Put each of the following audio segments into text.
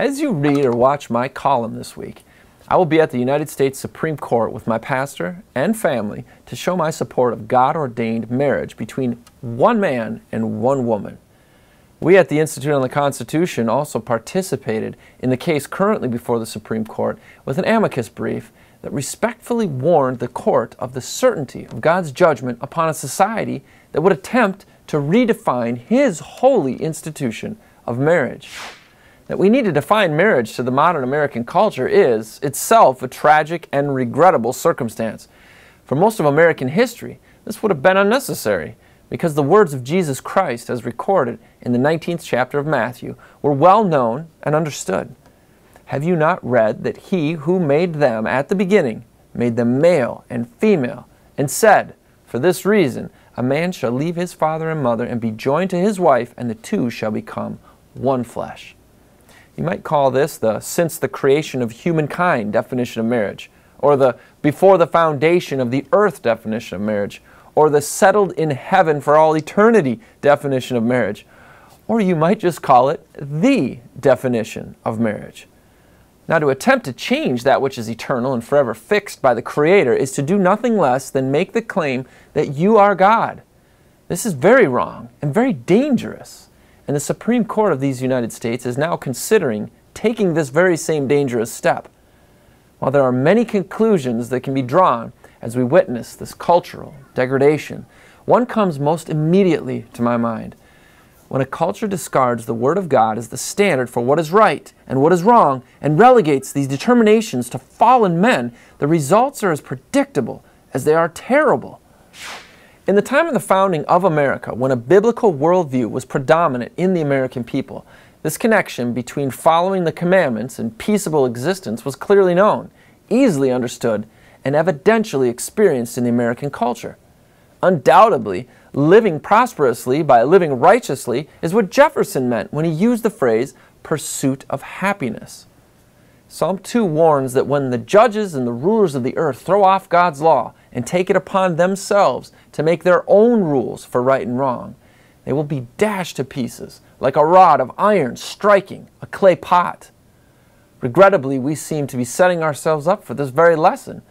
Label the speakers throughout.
Speaker 1: As you read or watch my column this week, I will be at the United States Supreme Court with my pastor and family to show my support of God-ordained marriage between one man and one woman. We at the Institute on the Constitution also participated in the case currently before the Supreme Court with an amicus brief that respectfully warned the court of the certainty of God's judgment upon a society that would attempt to redefine His holy institution of marriage. That we need to define marriage to the modern American culture is itself a tragic and regrettable circumstance. For most of American history, this would have been unnecessary because the words of Jesus Christ, as recorded in the 19th chapter of Matthew, were well known and understood. Have you not read that He who made them at the beginning made them male and female, and said, "For this reason a man shall leave his father and mother and be joined to his wife, and the two shall become one flesh"? You might call this the "since the creation of humankind" definition of marriage, or the "before the foundation of the earth" definition of marriage, or the "settled in heaven for all eternity" definition of marriage, or you might just call it the definition of marriage. Now, to attempt to change that which is eternal and forever fixed by the Creator is to do nothing less than make the claim that you are God. This is very wrong and very dangerous. And the Supreme Court of these United States is now considering taking this very same dangerous step. While there are many conclusions that can be drawn as we witness this cultural degradation, one comes most immediately to my mind. When a culture discards the Word of God as the standard for what is right and what is wrong and relegates these determinations to fallen men, the results are as predictable as they are terrible. In the time of the founding of America, when a biblical worldview was predominant in the American people, this connection between following the commandments and peaceable existence was clearly known, easily understood, and evidentially experienced in the American culture. Undoubtedly, living prosperously by living righteously is what Jefferson meant when he used the phrase "pursuit of happiness." Psalm 2 warns that when the judges and the rulers of the earth throw off God's law and take it upon themselves to make their own rules for right and wrong, they will be dashed to pieces like a rod of iron striking a clay pot. Regrettably, we seem to be setting ourselves up for this very lesson.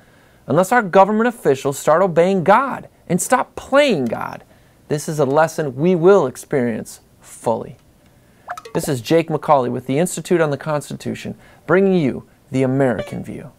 Speaker 1: Unless our government officials start obeying God and stop playing God, this is a lesson we will experience fully. This is Jake McCauley with the Institute on the Constitution, bringing you the American View.